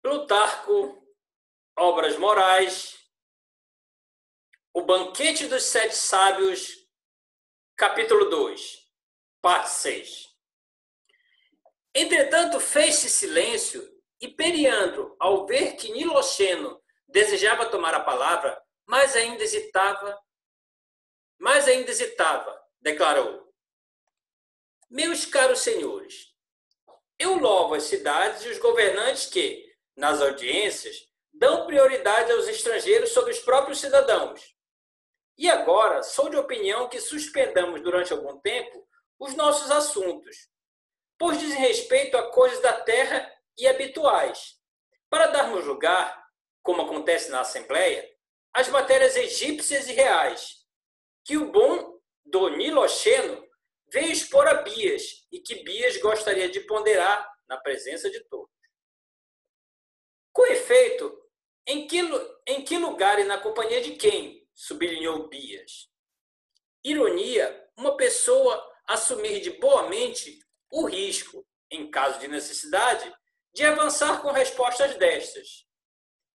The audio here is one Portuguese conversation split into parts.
Plutarco, Obras Morais, O Banquete dos Sete Sábios, capítulo 2, parte 6. Entretanto, fez-se silêncio, e Periandro, ao ver que Niloxeno desejava tomar a palavra, mais ainda hesitava, declarou: Meus caros senhores, eu louvo as cidades e os governantes que, nas audiências, dão prioridade aos estrangeiros sobre os próprios cidadãos. E agora, sou de opinião que suspendamos durante algum tempo os nossos assuntos, pois dizem respeito a coisas da terra e habituais, para darmos lugar, como acontece na Assembleia, às matérias egípcias e reais, que o bom do Niloxeno veio expor a Bias e que Bias gostaria de ponderar na presença de todos. Com efeito, em que lugar e na companhia de quem? Sublinhou Bias. Ironia, uma pessoa assumir de boa mente o risco, em caso de necessidade, de avançar com respostas destas.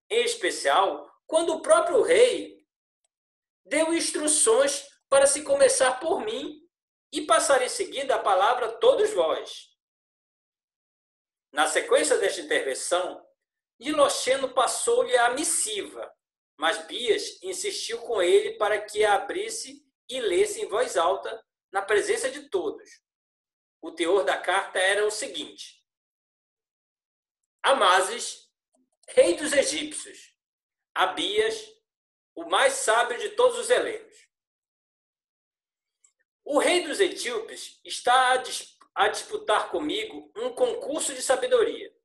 Em especial, quando o próprio rei deu instruções para se começar por mim e passar em seguida a palavra a todos vós. Na sequência desta intervenção, Niloxeno passou-lhe a missiva, mas Bias insistiu com ele para que a abrisse e lesse em voz alta, na presença de todos. O teor da carta era o seguinte: Amasis, rei dos egípcios, a Bias, o mais sábio de todos os helenos. O rei dos etíopes está a disputar comigo um concurso de sabedoria.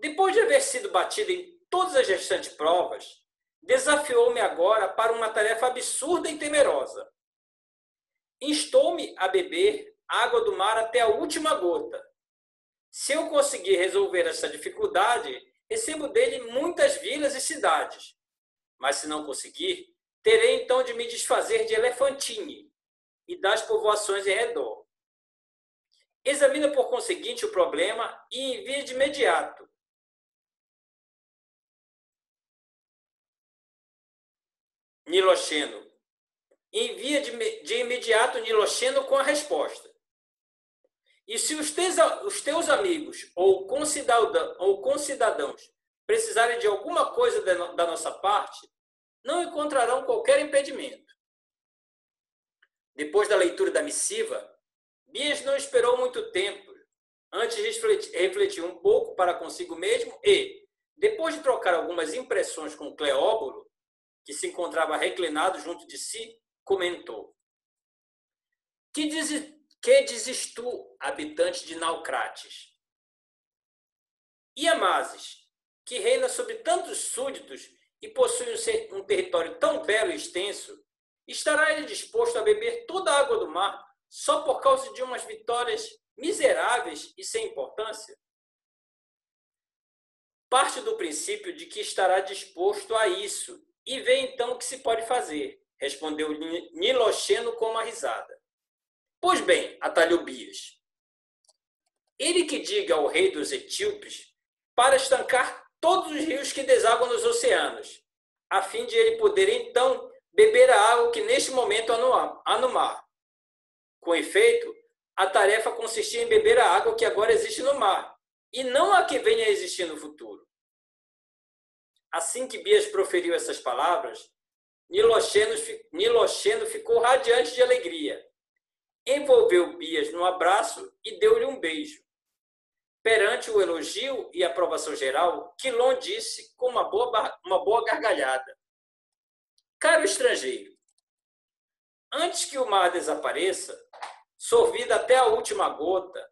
Depois de haver sido batido em todas as restantes provas, desafiou-me agora para uma tarefa absurda e temerosa. Instou-me a beber água do mar até a última gota. Se eu conseguir resolver essa dificuldade, recebo dele muitas vilas e cidades. Mas se não conseguir, terei então de me desfazer de Elefantine e das povoações em redor. Examina, por conseguinte, o problema e envia de imediato. Niloxeno. Envia de imediato Niloxeno com a resposta. E se os teus amigos ou concidadãos precisarem de alguma coisa da nossa parte, não encontrarão qualquer impedimento. Depois da leitura da missiva, Bias não esperou muito tempo, antes de refletir um pouco para consigo mesmo e, depois de trocar algumas impressões com Cleóbulo, que se encontrava reclinado junto de si, comentou: Que dizes tu, habitante de Naucrates? E Amasis, que reina sobre tantos súditos e possui um território tão belo e extenso, estará ele disposto a beber toda a água do mar só por causa de umas vitórias miseráveis e sem importância? Parte do princípio de que estará disposto a isso, e vê então o que se pode fazer, respondeu Niloxeno com uma risada. Pois bem, atalhou Bias, ele que diga ao rei dos etíopes para estancar todos os rios que desaguam nos oceanos, a fim de ele poder então beber a água que neste momento há no mar. Com efeito, a tarefa consistia em beber a água que agora existe no mar, e não a que venha a existir no futuro. Assim que Bias proferiu essas palavras, Niloxeno ficou radiante de alegria. Envolveu Bias num abraço e deu-lhe um beijo. Perante o elogio e aprovação geral, Quilon disse com uma boa gargalhada: Caro estrangeiro, antes que o mar desapareça, sorvida até a última gota,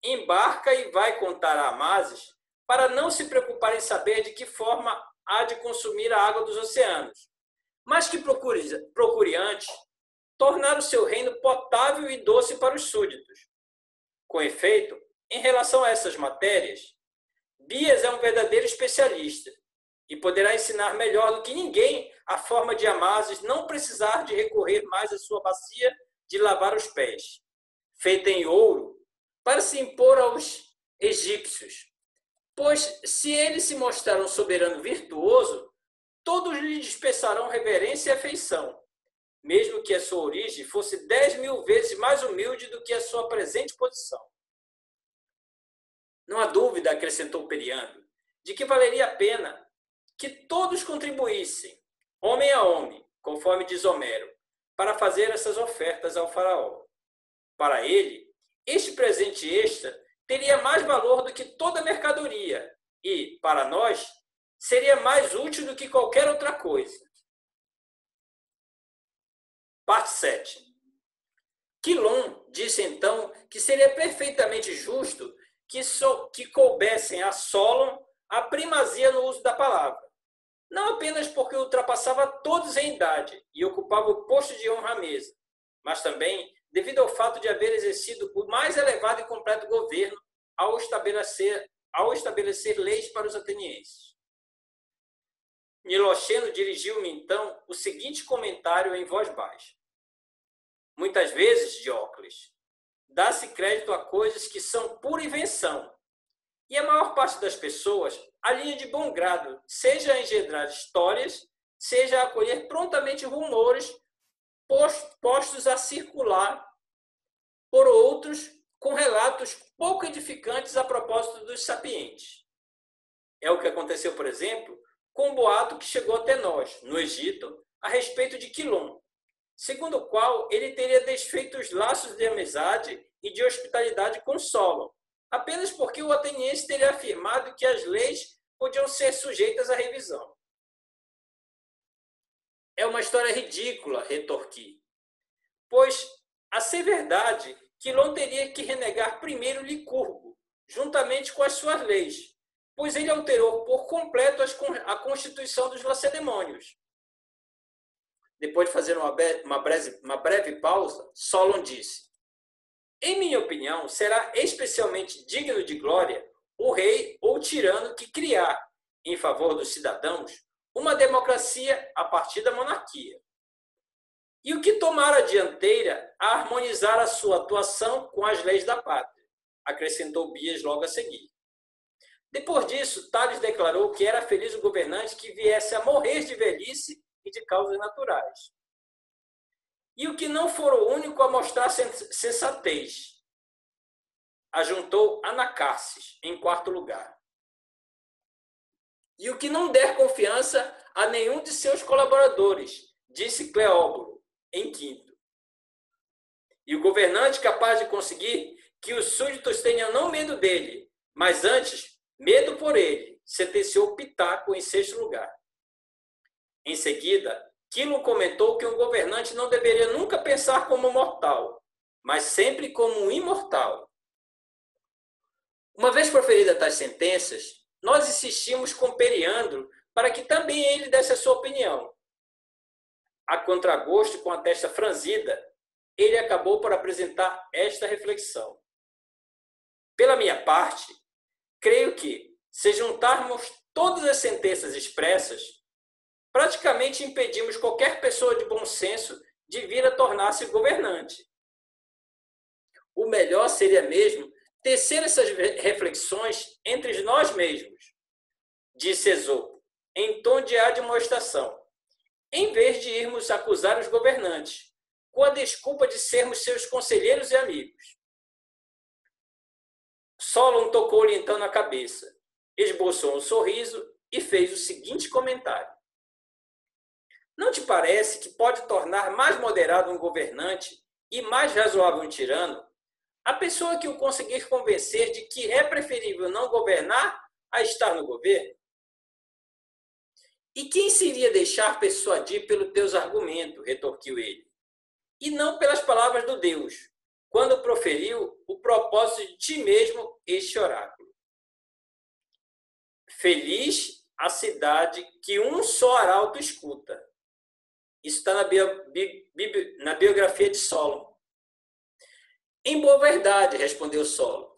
embarca e vai contar a Amasis para não se preocupar em saber de que forma há de consumir a água dos oceanos, mas que procure antes tornar o seu reino potável e doce para os súditos. Com efeito, em relação a essas matérias, Bias é um verdadeiro especialista e poderá ensinar melhor do que ninguém a forma de Amasis não precisar de recorrer mais à sua bacia de lavar os pés, feita em ouro, para se impor aos egípcios, Pois, se ele se mostrar um soberano virtuoso, todos lhe dispensarão reverência e afeição, mesmo que a sua origem fosse 10.000 vezes mais humilde do que a sua presente posição. Não há dúvida, acrescentou Periandro, de que valeria a pena que todos contribuíssem, homem a homem, conforme diz Homero, para fazer essas ofertas ao faraó. Para ele, este presente extra teria mais valor do que toda a mercadoria e, para nós, seria mais útil do que qualquer outra coisa. Parte 7. Quilom disse então que seria perfeitamente justo que coubessem a Solon a primazia no uso da palavra, não apenas porque ultrapassava todos em idade e ocupava o posto de honra à mesa, mas também devido ao fato de haver exercido o mais elevado e completo governo ao estabelecer leis para os atenienses. Niloxeno dirigiu-me então o seguinte comentário em voz baixa. Muitas vezes, Diócles, dá-se crédito a coisas que são pura invenção, e a maior parte das pessoas alinha de bom grado, seja a engendrar histórias, seja a acolher prontamente rumores postos a circular por outros com relatos pouco edificantes a propósito dos sapientes. É o que aconteceu, por exemplo, com o boato que chegou até nós, no Egito, a respeito de Quilom, segundo o qual ele teria desfeito os laços de amizade e de hospitalidade com Solon, apenas porque o ateniense teria afirmado que as leis podiam ser sujeitas à revisão. É uma história ridícula, retorqui, pois, a ser verdade, Quilom teria que renegar primeiro Licurgo, juntamente com as suas leis, pois ele alterou por completo a constituição dos lacedemônios. Depois de fazer uma breve pausa, Solon disse: em minha opinião, será especialmente digno de glória o rei ou tirano que criar, em favor dos cidadãos, uma democracia a partir da monarquia. E o que tomar a dianteira a harmonizar a sua atuação com as leis da pátria, acrescentou Bias logo a seguir. Depois disso, Tales declarou que era feliz o governante que viesse a morrer de velhice e de causas naturais. E o que não for o único a mostrar sensatez, ajuntou Anacarsis, em quarto lugar. E o que não der confiança a nenhum de seus colaboradores, disse Cleóbulo, em quinto. E o governante capaz de conseguir que os súditos tenham não medo dele, mas antes medo por ele, sentenciou Pitaco em sexto lugar. Em seguida, Quilom comentou que um governante não deveria nunca pensar como mortal, mas sempre como um imortal. Uma vez proferidas tais sentenças, nós insistimos com Periandro para que também ele desse a sua opinião. A contragosto e com a testa franzida, ele acabou por apresentar esta reflexão. Pela minha parte, creio que, se juntarmos todas as sentenças expressas, praticamente impedimos qualquer pessoa de bom senso de vir a tornar-se governante. O melhor seria mesmo tecer essas reflexões entre nós mesmos, disse Esopo, em tom de admoestação, em vez de irmos acusar os governantes, com a desculpa de sermos seus conselheiros e amigos. Solon tocou-lhe então na cabeça, esboçou um sorriso e fez o seguinte comentário. Não te parece que pode tornar mais moderado um governante e mais razoável um tirano a pessoa que o conseguir convencer de que é preferível não governar a estar no governo? E quem se iria deixar persuadir pelos teus argumentos, retorquiu ele, e não pelas palavras do Deus, quando proferiu o propósito de ti mesmo este oráculo. Feliz a cidade que um só arauto escuta. Isso está na biografia de Solon. Em boa verdade, respondeu Solon,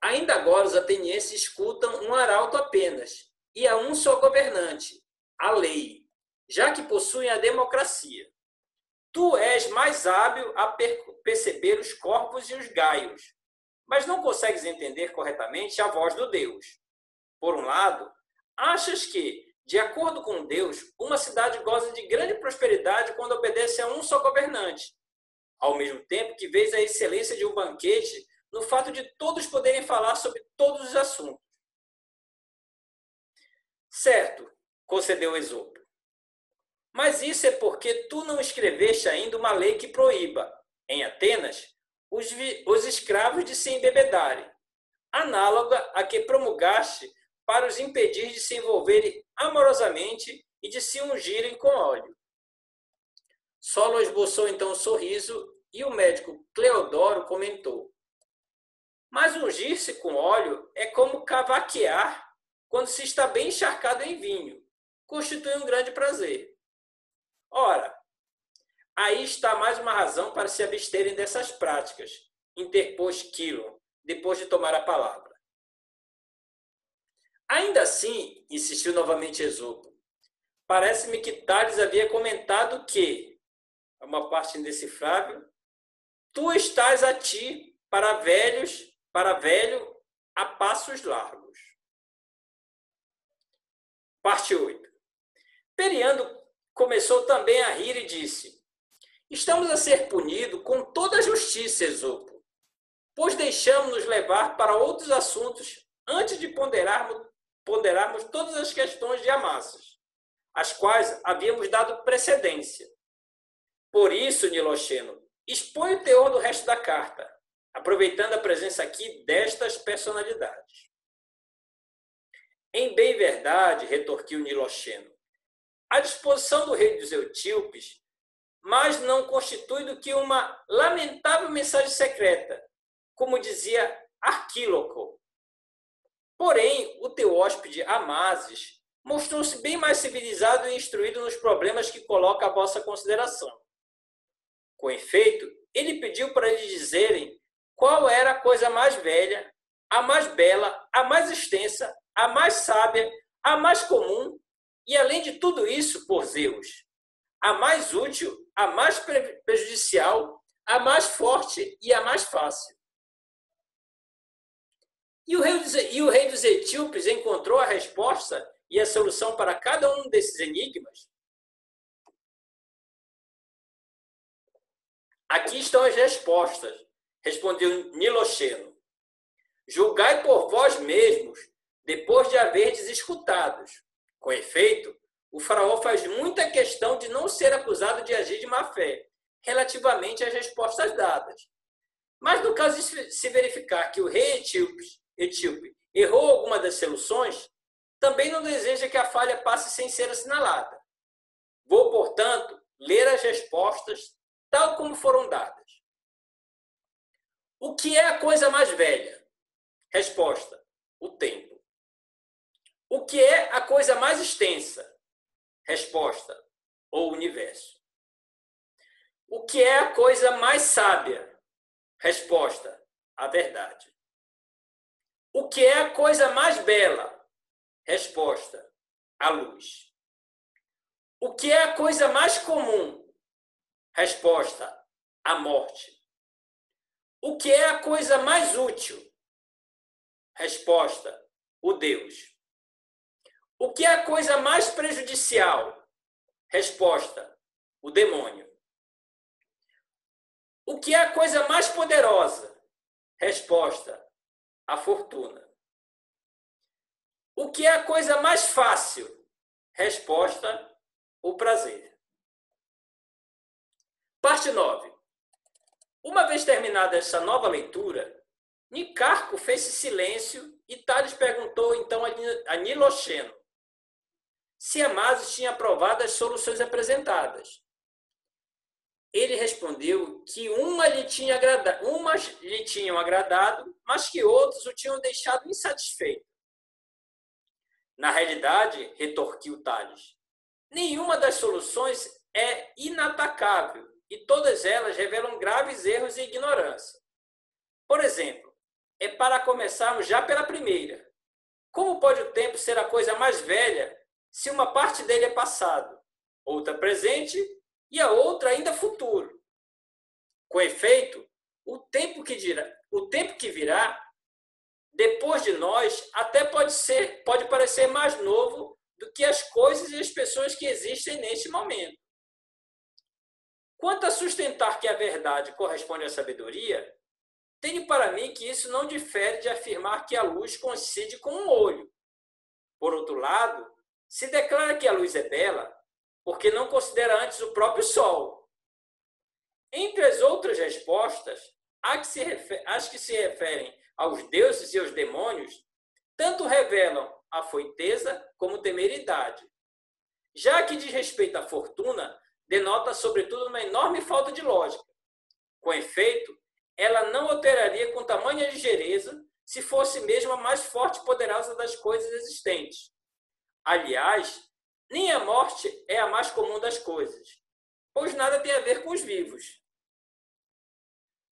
ainda agora os atenienses escutam um arauto apenas, e a um só governante, a lei, já que possuem a democracia. Tu és mais hábil a perceber os corpos e os gaios, mas não consegues entender corretamente a voz do Deus. Por um lado, achas que, de acordo com Deus, uma cidade goza de grande prosperidade quando obedece a um só governante, ao mesmo tempo que vês a excelência de um banquete no fato de todos poderem falar sobre todos os assuntos. Certo, concedeu Esopo. Mas isso é porque tu não escreveste ainda uma lei que proíba, em Atenas, os escravos de se embebedarem, análoga à que promulgaste para os impedir de se envolverem amorosamente e de se ungirem com óleo. Solo esboçou então um sorriso e o médico Cleodoro comentou: mas ungir-se com óleo é como cavaquear quando se está bem encharcado em vinho. Constitui um grande prazer. Ora, aí está mais uma razão para se absterem dessas práticas, interpôs Quilon, depois de tomar a palavra. Ainda assim, insistiu novamente Esopo, parece-me que Tales havia comentado que, uma parte indecifrável, tu estás a ti para velho a passos largos. Parte 8. Periando começou também a rir e disse: estamos a ser punidos com toda a justiça, Esopo, pois deixamos-nos levar para outros assuntos antes de ponderarmos todas as questões de Amassas, às quais havíamos dado precedência. Por isso, Niloxeno, expõe o teor do resto da carta, aproveitando a presença aqui destas personalidades. Em bem verdade, retorquiu Niloxeno, a disposição do rei dos Etíopes, mas não constitui do que uma lamentável mensagem secreta, como dizia Arquíloco. Porém, o teu hóspede Amasis mostrou-se bem mais civilizado e instruído nos problemas que coloca à vossa consideração. Com efeito, ele pediu para lhe dizerem qual era a coisa mais velha, a mais bela, a mais extensa, a mais sábia, a mais comum, e além de tudo isso, por Zeus, a mais útil, a mais prejudicial, a mais forte e a mais fácil. E o rei dos Etíopes encontrou a resposta e a solução para cada um desses enigmas? Aqui estão as respostas, respondeu Niloxeno. Julgai por vós mesmos, depois de haverdes escutados. Com efeito, o faraó faz muita questão de não ser acusado de agir de má-fé, relativamente às respostas dadas. Mas no caso de se verificar que o rei etíope errou alguma das soluções, também não deseja que a falha passe sem ser assinalada. Vou, portanto, ler as respostas tal como foram dadas. O que é a coisa mais velha? Resposta: o tempo. O que é a coisa mais extensa? Resposta: o universo. O que é a coisa mais sábia? Resposta: a verdade. O que é a coisa mais bela? Resposta: a luz. O que é a coisa mais comum? Resposta: a morte. O que é a coisa mais útil? Resposta: o Deus. O que é a coisa mais prejudicial? Resposta: o demônio. O que é a coisa mais poderosa? Resposta: a fortuna. O que é a coisa mais fácil? Resposta: o prazer. Parte 9. Uma vez terminada essa nova leitura, Nicarco fez-se silêncio e Tales perguntou então a Niloxeno se Amasis tinha aprovado as soluções apresentadas. Ele respondeu que umas lhe tinham agradado, mas que outros o tinham deixado insatisfeito. Na realidade, retorquiu Tales, nenhuma das soluções é inatacável e todas elas revelam graves erros e ignorância. Por exemplo, é para começarmos já pela primeira. Como pode o tempo ser a coisa mais velha se uma parte dele é passado, outra presente e a outra ainda futuro? Com efeito, o tempo que virá depois de nós, até pode parecer mais novo do que as coisas e as pessoas que existem neste momento. Quanto a sustentar que a verdade corresponde à sabedoria, tenho para mim que isso não difere de afirmar que a luz coincide com um olho. Por outro lado, se declara que a luz é bela, porque não considera antes o próprio sol. Entre as outras respostas, as que se referem aos deuses e aos demônios, tanto revelam a foiteza como temeridade. Já que diz respeito à fortuna, denota sobretudo uma enorme falta de lógica. Com efeito, ela não operaria com tamanha ligeireza se fosse mesmo a mais forte e poderosa das coisas existentes. Aliás, nem a morte é a mais comum das coisas, pois nada tem a ver com os vivos.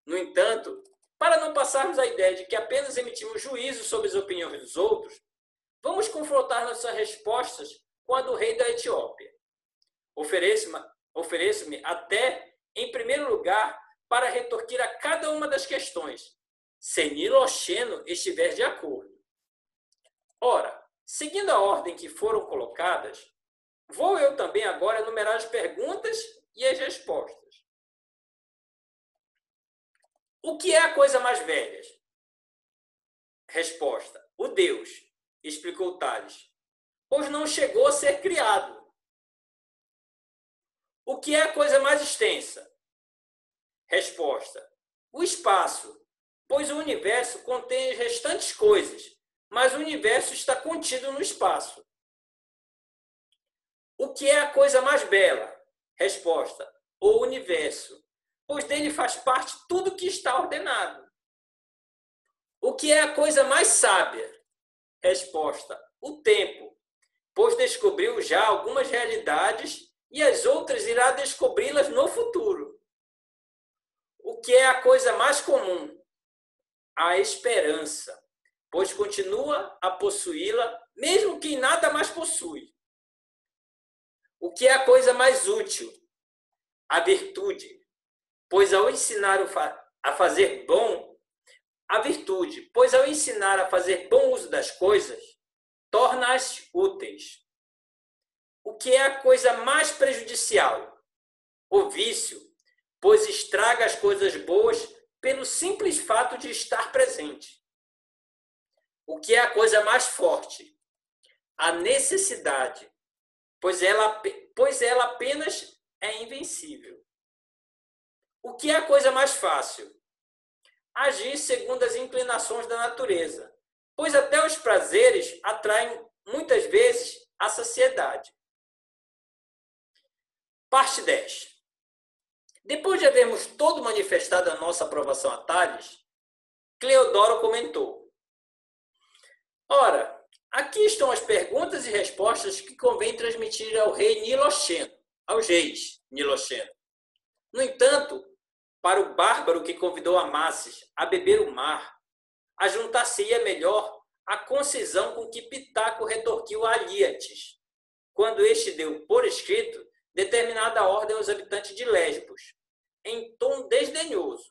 No entanto, para não passarmos a ideia de que apenas emitimos juízo sobre as opiniões dos outros, vamos confrontar nossas respostas com a do rei da Etiópia. Ofereço-me até, em primeiro lugar, para retorquir a cada uma das questões, se Nilo Oxeno estiver de acordo. Ora, seguindo a ordem que foram colocadas, vou eu também agora enumerar as perguntas e as respostas. O que é a coisa mais velha? Resposta: o Deus, explicou Tales, pois não chegou a ser criado. O que é a coisa mais extensa? Resposta: o espaço, pois o universo contém as restantes coisas, mas o universo está contido no espaço. O que é a coisa mais bela? Resposta: o universo, pois dele faz parte tudo que está ordenado. O que é a coisa mais sábia? Resposta: o tempo, pois descobriu já algumas realidades e as outras irá descobri-las no futuro. O que é a coisa mais comum? A esperança, pois continua a possuí-la, mesmo que nada mais possui. O que é a coisa mais útil? A virtude, pois ao ensinar a fazer bom, a virtude, pois ao ensinar a fazer bom uso das coisas, torna-as úteis. O que é a coisa mais prejudicial? O vício, pois estraga as coisas boas pelo simples fato de estar presente. O que é a coisa mais forte? A necessidade, pois ela apenas é invencível. O que é a coisa mais fácil? Agir segundo as inclinações da natureza, pois até os prazeres atraem muitas vezes a saciedade. Parte 10. Depois de havermos todo manifestado a nossa aprovação a Tales, Cleodoro comentou: ora, aqui estão as perguntas e respostas que convém transmitir ao rei Niloxeno, aos reis Niloxeno. No entanto, para o bárbaro que convidou Amásis a beber o mar, ajuntar-se-ia melhor a concisão com que Pitaco retorquiu a Alíates, quando este deu por escrito determinada ordem aos habitantes de Lesbos, em tom desdenhoso.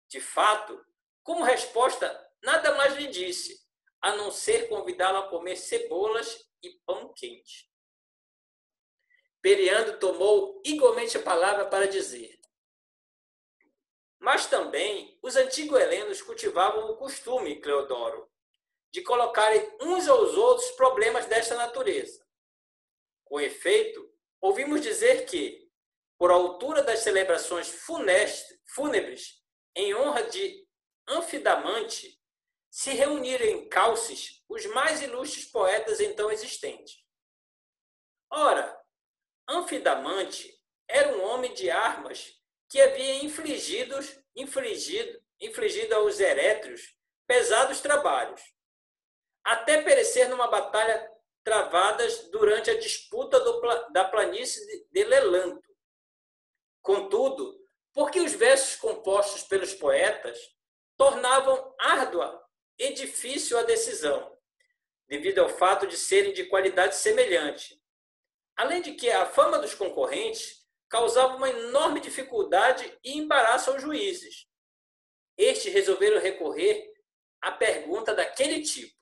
De fato, como resposta, nada mais lhe disse, a não ser convidá-lo a comer cebolas e pão quente. Periandro tomou igualmente a palavra para dizer: mas também os antigos helenos cultivavam o costume, Cleodoro, de colocarem uns aos outros problemas desta natureza. Com efeito, ouvimos dizer que, por altura das celebrações fúnebres em honra de Anfidamante, se reuniram em Calcis os mais ilustres poetas então existentes. Ora, Anfidamante era um homem de armas que havia infligido aos erétrios pesados trabalhos, até perecer numa batalha travadas durante a disputa da planície de Lelanto. Contudo, porque os versos compostos pelos poetas tornavam árdua e difícil a decisão, devido ao fato de serem de qualidade semelhante, além de que a fama dos concorrentes causava uma enorme dificuldade e embaraço aos juízes. Estes resolveram recorrer à pergunta pergunta daquele tipo.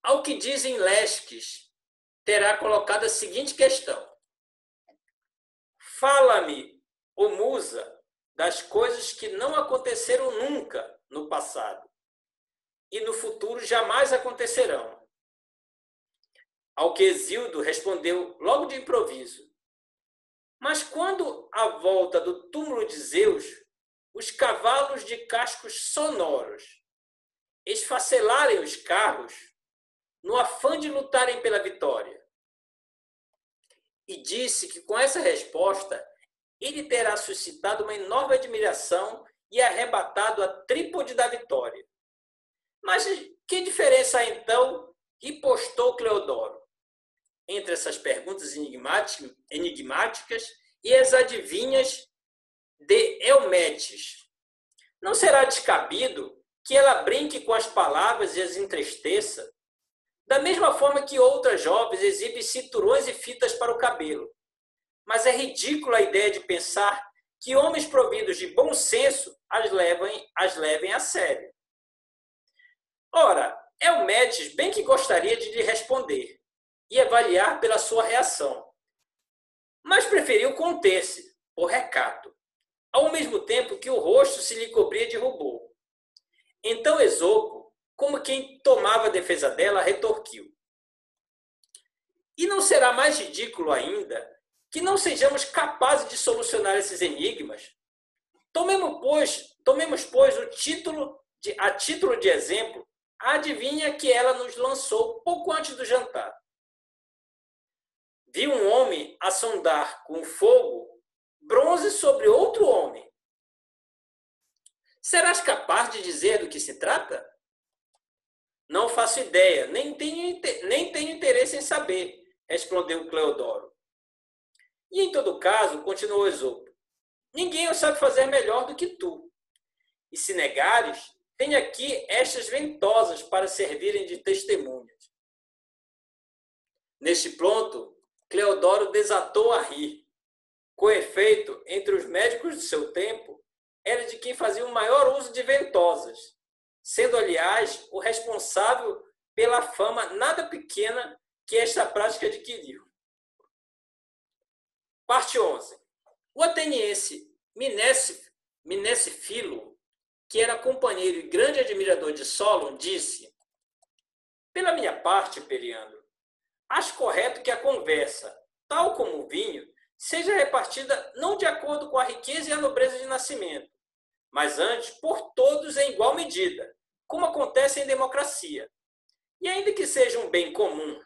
Ao que dizem Lesques, terá colocado a seguinte questão: fala-me, ó musa, das coisas que não aconteceram nunca no passado e no futuro jamais acontecerão. Ao que Hesíodo respondeu logo de improviso: mas quando, à volta do túmulo de Zeus, os cavalos de cascos sonoros esfacelarem os carros, no afã de lutarem pela vitória. E disse que com essa resposta ele terá suscitado uma enorme admiração e arrebatado a trípode da vitória. Mas que diferença há então, ripostou Cleodoro, entre essas perguntas enigmáticas e as adivinhas de Eumedes? Não será descabido que ela brinque com as palavras e as entristeça, da mesma forma que outras jovens exibem cinturões e fitas para o cabelo. Mas é ridícula a ideia de pensar que homens providos de bom senso as levem a sério. Ora, Eumedes bem que gostaria de lhe responder e avaliar pela sua reação, mas preferiu conter-se, por recato, ao mesmo tempo que o rosto se lhe cobria de rubor. Então Esopo, como quem tomava a defesa dela, retorquiu: e não será mais ridículo ainda que não sejamos capazes de solucionar esses enigmas? Tomemos, pois, a título de exemplo, a adivinha que ela nos lançou pouco antes do jantar. Vi um homem assondar com fogo bronze sobre outro homem. Serás capaz de dizer do que se trata? Não faço ideia, nem tenho interesse em saber, respondeu Cleodoro. E em todo caso, continuou Esopo, ninguém o sabe fazer melhor do que tu. E se negares, tenho aqui estas ventosas para servirem de testemunhas. Neste ponto, Cleodoro desatou a rir. Com efeito, entre os médicos do seu tempo, era de quem fazia o maior uso de ventosas, sendo, aliás, o responsável pela fama nada pequena que esta prática adquiriu. Parte 11. O ateniense Mnesfilo, que era companheiro e grande admirador de Solon, disse: pela minha parte, Periandro, acho correto que a conversa, tal como o vinho, seja repartida não de acordo com a riqueza e a nobreza de nascimento, mas antes por todos em igual medida, como acontece em democracia, e ainda que seja um bem comum.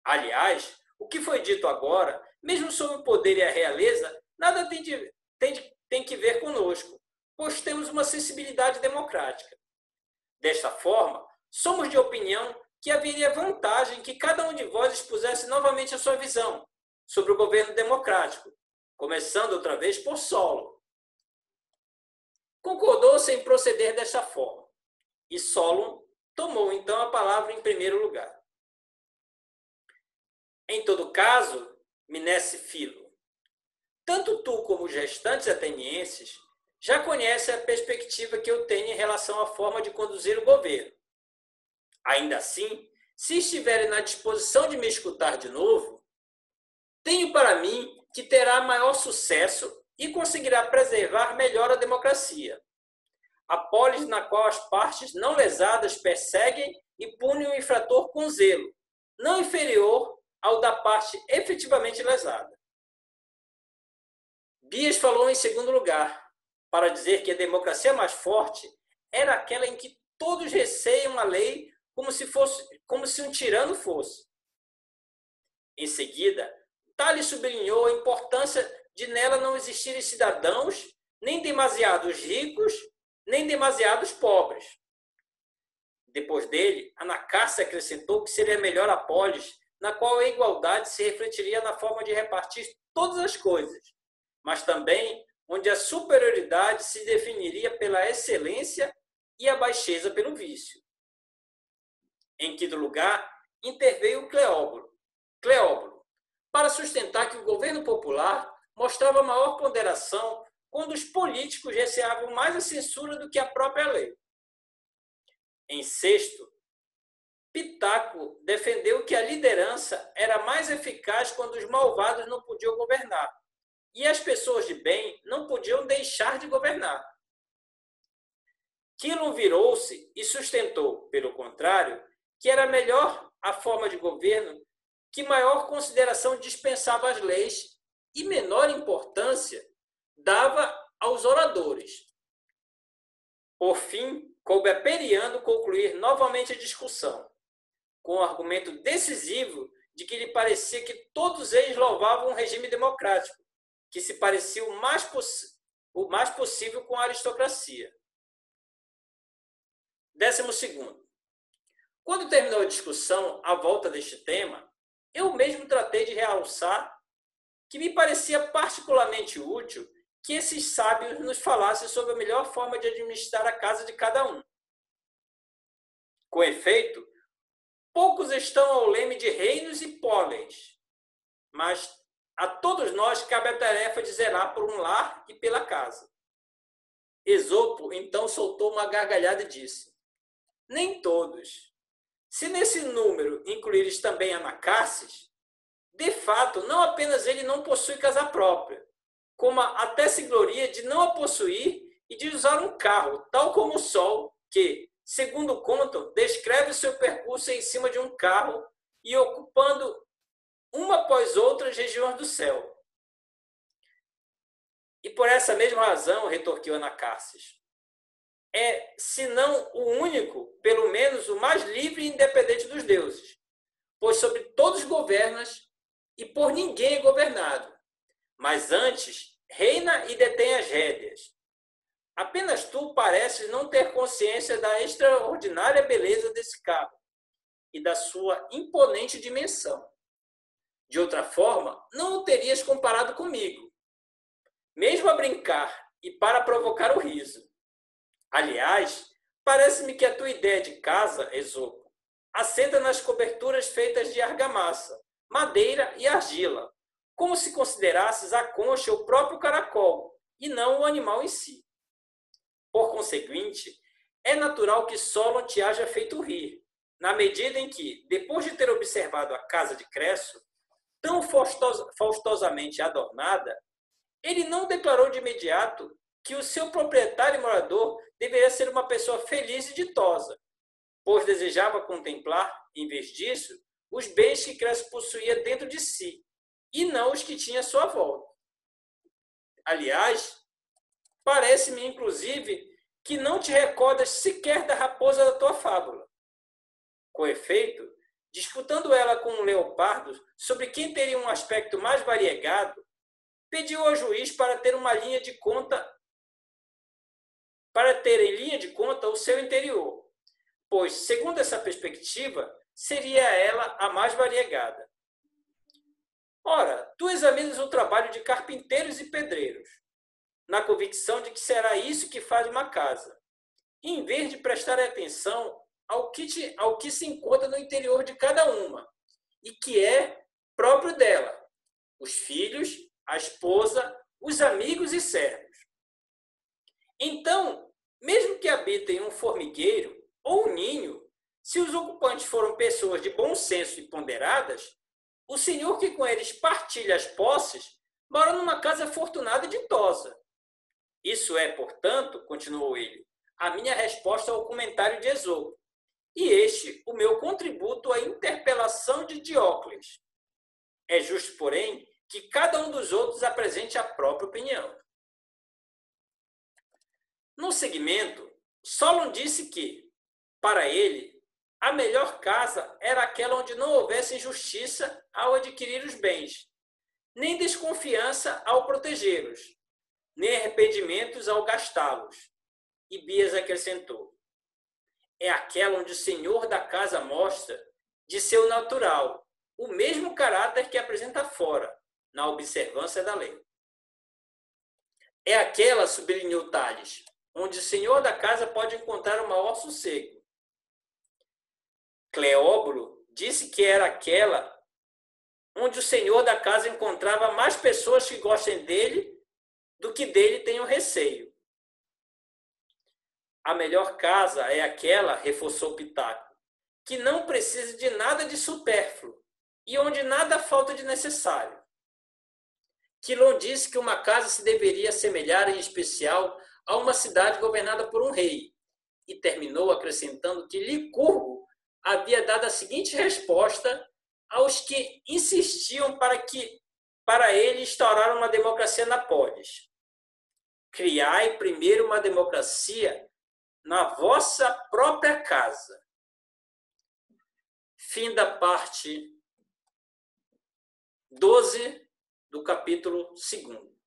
Aliás, o que foi dito agora, mesmo sobre o poder e a realeza, nada tem que ver conosco, pois temos uma sensibilidade democrática. Desta forma, somos de opinião que haveria vantagem que cada um de vós expusesse novamente a sua visão sobre o governo democrático, começando outra vez por Solon. Concordou-se em proceder desta forma, e Solon tomou então a palavra em primeiro lugar. Em todo caso, Mnesfilo, tanto tu como os restantes atenienses já conhecem a perspectiva que eu tenho em relação à forma de conduzir o governo. Ainda assim, se estiverem na disposição de me escutar de novo, tenho para mim que terá maior sucesso e conseguirá preservar melhor a democracia. A polis na qual as partes não lesadas perseguem e punem o infrator com zelo, não inferior ao da parte efetivamente lesada. Bias falou em segundo lugar, para dizer que a democracia mais forte era aquela em que todos receiam a lei como se um tirano fosse. Em seguida, Tales sublinhou a importância de nela não existirem cidadãos, nem demasiados ricos, nem demasiados pobres. Depois dele, Anacárcio acrescentou que seria melhor a polis, na qual a igualdade se refletiria na forma de repartir todas as coisas, mas também onde a superioridade se definiria pela excelência e a baixeza pelo vício. Em quinto lugar, interveio Cleóbulo, para sustentar que o governo popular mostrava maior ponderação quando os políticos receavam mais a censura do que a própria lei. Em sexto, Pitaco defendeu que a liderança era mais eficaz quando os malvados não podiam governar e as pessoas de bem não podiam deixar de governar. Quilon virou-se e sustentou, pelo contrário, que era melhor a forma de governo que maior consideração dispensava às leis e menor importância dava aos oradores. Por fim, coube a Periando concluir novamente a discussão, com o argumento decisivo de que lhe parecia que todos eles louvavam um regime democrático, que se parecia o mais possível com a aristocracia. 12º. Quando terminou a discussão à volta deste tema, eu mesmo tratei de realçar que me parecia particularmente útil que esses sábios nos falassem sobre a melhor forma de administrar a casa de cada um. Com efeito, poucos estão ao leme de reinos e póleis, mas a todos nós cabe a tarefa de zelar por um lar e pela casa. Esopo então soltou uma gargalhada e disse: nem todos. Se nesse número incluires também Anacarses, de fato, não apenas ele não possui casa própria, como até se gloria de não a possuir e de usar um carro, tal como o Sol, que, segundo contam, descreve seu percurso em cima de um carro e ocupando uma após outra as regiões do céu. E por essa mesma razão, retorquiu Anacarses, é, se não o único, pelo menos o mais livre e independente dos deuses, pois sobre todos governas e por ninguém é governado, mas antes reina e detém as rédeas. Apenas tu pareces não ter consciência da extraordinária beleza desse carro e da sua imponente dimensão. De outra forma, não o terias comparado comigo, mesmo a brincar e para provocar o riso. Aliás, parece-me que a tua ideia de casa, Esopo, assenta nas coberturas feitas de argamassa, madeira e argila, como se considerasses a concha o próprio caracol, e não o animal em si. Por conseguinte, é natural que Solon te haja feito rir, na medida em que, depois de ter observado a casa de Cresso, tão faustosamente adornada, ele não declarou de imediato que o seu proprietário e morador deveria ser uma pessoa feliz e ditosa, pois desejava contemplar, em vez disso, os bens que Cresso possuía dentro de si, e não os que tinha à sua volta. Aliás, parece-me, inclusive, que não te recordas sequer da raposa da tua fábula. Com efeito, disputando ela com um leopardo sobre quem teria um aspecto mais variegado, pediu ao juiz para ter em linha de conta o seu interior, pois, segundo essa perspectiva, seria ela a mais variegada. Ora, tu examinas o trabalho de carpinteiros e pedreiros, na convicção de que será isso que faz uma casa, em vez de prestar atenção ao que se encontra no interior de cada uma, e que é próprio dela, os filhos, a esposa, os amigos e servos. Então, mesmo que habitem um formigueiro ou um ninho, se os ocupantes foram pessoas de bom senso e ponderadas, o senhor que com eles partilha as posses mora numa casa afortunada e ditosa. Isso é, portanto, continuou ele, a minha resposta ao comentário de Esopo, e este o meu contributo à interpelação de Diócles. É justo, porém, que cada um dos outros apresente a própria opinião. No segmento, Solon disse que, para ele, a melhor casa era aquela onde não houvesse injustiça ao adquirir os bens, nem desconfiança ao protegê-los, nem arrependimentos ao gastá-los. E Bias acrescentou: é aquela onde o senhor da casa mostra, de seu natural, o mesmo caráter que apresenta fora, na observância da lei. É aquela, sublinhou Tales, onde o senhor da casa pode encontrar o maior sossego. Cleóbulo disse que era aquela onde o senhor da casa encontrava mais pessoas que gostem dele do que dele tenham receio. a melhor casa é aquela, reforçou Pitaco, que não precisa de nada de supérfluo e onde nada falta de necessário. Quilom disse que uma casa se deveria assemelhar, em especial, a uma cidade governada por um rei, e terminou acrescentando que Licurgo havia dado a seguinte resposta aos que insistiam para ele instaurar uma democracia na polis: criai primeiro uma democracia na vossa própria casa. Fim da parte 12 do capítulo 2.